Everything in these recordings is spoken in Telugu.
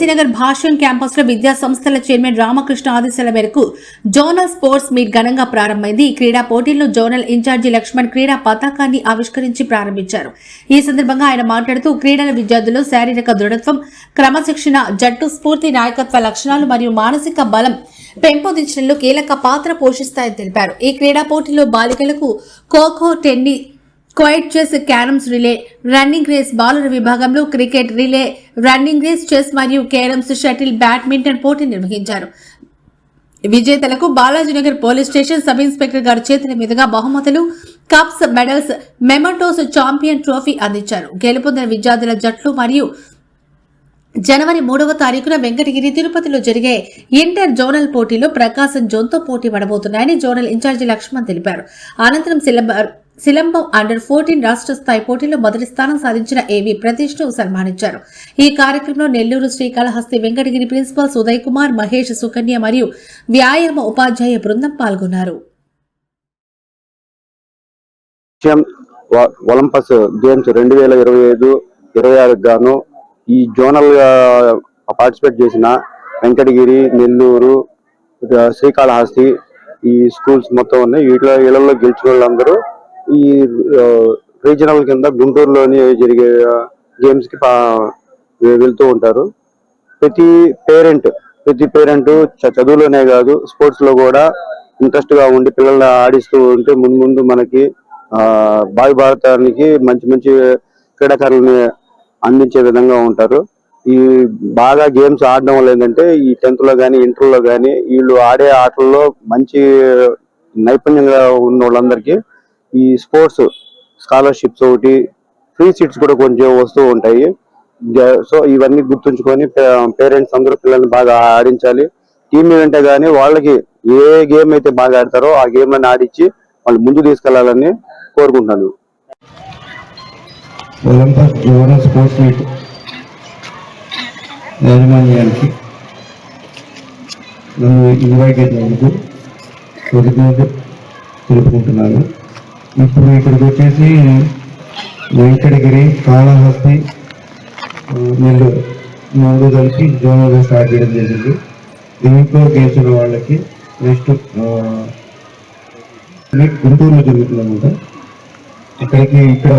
ఏసీనగర్ భాష్యం క్యాంపస్ లో విద్యా సంస్థల చైర్మన్ రామకృష్ణ ఆదేశాల మేరకు జోనల్ స్పోర్ట్స్ మీట్ ఘనంగా ప్రారంభమైంది. ఈ క్రీడా పోటీల్లో జోనల్ ఇన్ఛార్జి లక్ష్మణ్ క్రీడా పతాకాన్ని ఆవిష్కరించి ప్రారంభించారు. ఈ సందర్భంగా ఆయన మాట్లాడుతూ క్రీడల విద్యార్థుల్లో శారీరక దృఢత్వం, క్రమశిక్షణ, జట్టు స్ఫూర్తి, నాయకత్వ లక్షణాలు మరియు మానసిక బలం పెంపొందించడంలో కీలక పాత్ర పోషిస్తాయని తెలిపారు. ఈ క్రీడా పోటీలో బాలికలకు kho kho, tennis, quoit chess, carroms relay, running race, బాలుర విభాగంలో cricket relay, running race, chess మరియు క్యారమ్స్, షటిల్, బ్యాడ్మింటన్ పోటీ నిర్వహించారు. విజేతలకు Balajinagar police station sub inspector గారి చేతుల మీదుగా బహుమతులు, cups, medals, mementos, champion trophy అందించారు. గెలుపొందిన విద్యార్థుల జట్లు మరియు జనవరి 3వ తారీఖున వెంకటగిరి, తిరుపతిలో జరిగే ఇంటర్ జోనల్ పోటీలో ప్రకాశం జోన్తో పోటీ పడబోతున్నాయని జోనల్ ఇన్ఛార్జి లక్ష్మణ్ తెలిపారు. అనంతరం సిలంబం అండర్-14 రాష్ట్ర స్థాయి పోటీలో మొదటి స్థానం సాధించిన ఏవి ప్రతిష్ను సన్మానించారు. ఈ కార్యక్రమంలో నెల్లూరు శ్రీకాళహస్తి వెంకటగిరి ప్రిన్సిపల్స్ ఉదయ్ కుమార్, మహేష్, సుకన్య మరియు వ్యాయామ ఉపాధ్యాయ బృందం పాల్గొన్నారు. ఒలింపస్ గేమ్స్ 2025-26 గాను ఈ జోనల్ పార్టిసిపేట్ చేసిన వెంకటగిరి, నెల్లూరు, శ్రీకాళహస్తి ఈ స్కూల్స్ మొత్తం ఉన్నాయి. వీళ్ళలో గెలిచిన వాళ్ళందరూ ఈ రీజనల్ కింద గుంటూరులోని జరిగే గేమ్స్ కి వెళ్తూ ఉంటారు. ప్రతి పేరెంట్ చదువులోనే కాదు స్పోర్ట్స్ లో కూడా ఇంట్రెస్ట్ గా ఉండి పిల్లల్ని ఆడిస్తూ ఉంటే ముందు మనకి భావి భారతానికి మంచి మంచి క్రీడాకారులని అందించే విధంగా ఉంటారు. ఈ బాగా గేమ్స్ ఆడడం వల్ల ఏంటంటే ఈ 10th లో కానీ ఇంటర్ లో కానీ వీళ్ళు ఆడే ఆటల్లో మంచి నైపుణ్యంగా ఉన్న వాళ్ళందరికీ ఈ స్పోర్ట్స్ స్కాలర్షిప్స్ ఒకటి, ఫ్రీ సీట్స్ కూడా కొంచెం వస్తూ ఉంటాయి. సో ఇవన్నీ గుర్తుంచుకొని పేరెంట్స్ అందరూ పిల్లల్ని బాగా ఆడించాలి. టీమ్ ఈవెంటే కానీ వాళ్ళకి ఏ గేమ్ అయితే బాగా ఆడతారో ఆ గేమ్ అని ఆడించి వాళ్ళు ముందు తీసుకెళ్లాలని కోరుకుంటున్నాను. ఒలింపస్ జోనల్ స్పోర్ట్స్ మీట్ యాజమాన్యానికి నన్ను ఇన్వైట్ చేసినందుకు కృతజ్ఞతలు తెలుపుకుంటున్నాను. ఇప్పుడు ఇక్కడికి వచ్చేసి వెంకటగిరి, కాళహస్తి, నెల్లూరు 3 కలిపి జోనల్గా స్టార్ట్ చేయడం జరిగింది. దీంట్లో గెలిచిన వాళ్ళకి నెక్స్ట్ గుంటూరులో జరుగుతుందన్నమాట. ఇక్కడ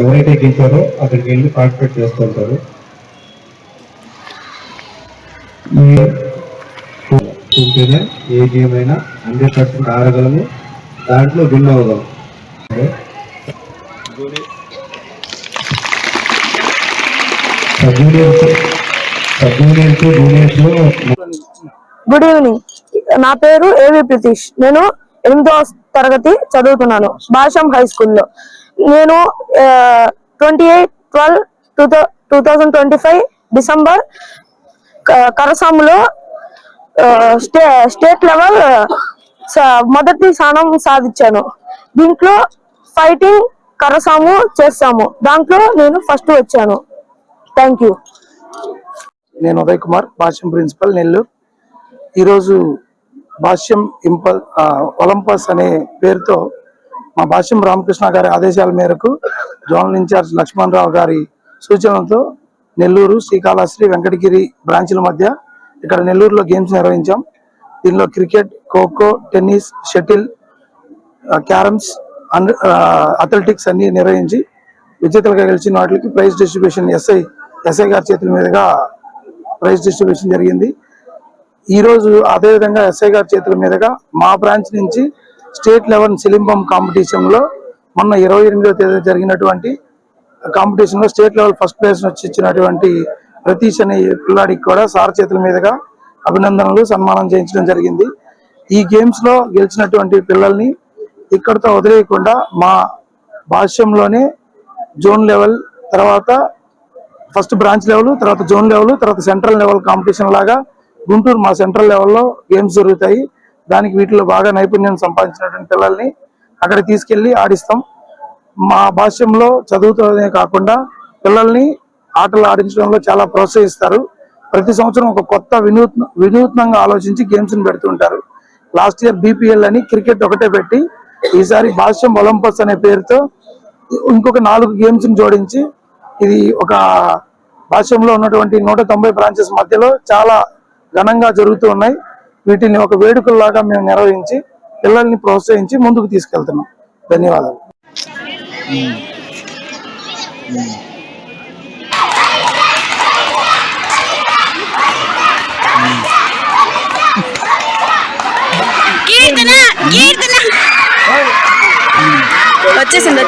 ఎవరైతే గెలిచారో అక్కడికి వెళ్ళి పార్టిసిపేట్ చేస్తుంటారు. ఉంటేనే ఏ గేమ్ అయినా 100% ఆడగలము, దాంట్లో విన్ అవ్వగలము. గుడ్ ఈవినింగ్, నా పేరు ఏవి ప్రతీష్. నేను 8వ తరగతి చదువుతున్నాను భాష్యం హై స్కూల్లో. నేను 28/12/2025 డిసెంబర్ కరసాములో స్టేట్ లెవెల్ మొదటి స్థానం సాధించాను. దీంట్లో ఫైటింగ్, కరసాము చేస్తాము. దాంట్లో నేను ఫస్ట్ వచ్చాను. Thank you. నేను ఉదయ్ కుమార్, భాష్యం ప్రిన్సిపల్, నెల్లూరు. ఈరోజు భాష్యం ఒలింపస్ అనే పేరుతో మా భాష్యం రామకృష్ణ గారి ఆదేశాల మేరకు జోనల్ ఇన్ఛార్జ్ లక్ష్మణ్ రావు గారి సూచనలతో నెల్లూరు, శ్రీకాళహస్తి, వెంకటగిరి బ్రాంచ్ల మధ్య ఇక్కడ నెల్లూరులో గేమ్స్ నిర్వహించాం. దీనిలో cricket, kho kho, tennis, shuttle, carroms, athletics అన్ని నిర్వహించి విజేతలుగా గెలిచిన వాటికి ప్రైజ్ డిస్ట్రిబ్యూషన్ ఎస్ఐ గారి చేతుల మీదుగా ప్రైజ్ డిస్ట్రిబ్యూషన్ జరిగింది. ఈరోజు అదేవిధంగా ఎస్ఐ గారి చేతుల మీదుగా మా బ్రాంచ్ నుంచి స్టేట్ లెవెల్ సిలింబం కాంపిటీషన్ లో మొన్న 28వ తేదీ జరిగినటువంటి కాంపిటీషన్ లో స్టేట్ లెవెల్ ఫస్ట్ ప్లేస్ వచ్చి ఇచ్చినటువంటి ప్రతీష్ అనే పిల్లాడికి కూడా సార్ చేతుల మీదుగా అభినందనలు, సన్మానం చేయించడం జరిగింది. ఈ గేమ్స్ లో గెలిచినటువంటి పిల్లల్ని ఇక్కడతో వదిలేయకుండా మా భాష్యంలోనే జోన్ లెవెల్, తర్వాత ఫస్ట్ బ్రాంచ్ లెవెల్, తర్వాత జోన్ లెవెల్, తర్వాత సెంట్రల్ లెవెల్ కాంపిటీషన్ లాగా గుంటూరు మా సెంట్రల్ లెవెల్లో గేమ్స్ జరుగుతాయి. దానికి వీటిలో బాగా నైపుణ్యం సంపాదించినటువంటి పిల్లల్ని అక్కడ తీసుకెళ్లి ఆడిస్తాం. మా భాష్యంలో చదువుతోనే కాకుండా పిల్లల్ని ఆటలు ఆడించడంలో చాలా ప్రోత్సహిస్తారు. ప్రతి సంవత్సరం ఒక కొత్త వినూత్నంగా ఆలోచించి గేమ్స్ ని పెడుతుంటారు. లాస్ట్ ఇయర్ BPL అని క్రికెట్ ఒకటే పెట్టి ఈసారి భాష్యం ఒలింపస్ అనే పేరుతో ఇంకొక 4 గేమ్స్ ని జోడించి ఇది ఒక భాష్యంలో ఉన్నటువంటి 190 బ్రాంచెస్ మధ్యలో చాలా ఘనంగా జరుగుతూ ఉన్నాయి. వీటిని ఒక వేడుకల్లాగా మేము నిర్వహించి పిల్లల్ని ప్రోత్సహించి ముందుకు తీసుకెళ్తున్నాం. ధన్యవాదాలు. వచ్చేసింది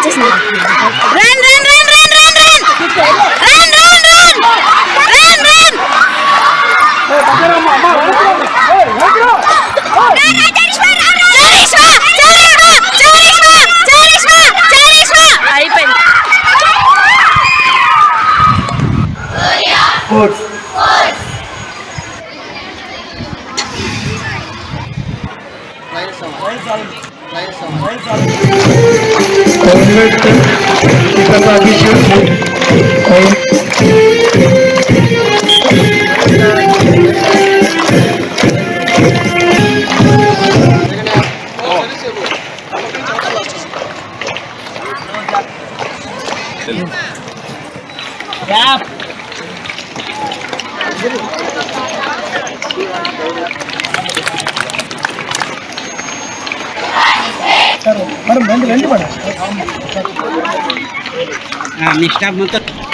అయిపోయింది. నెక్స్ట్ మొత్తం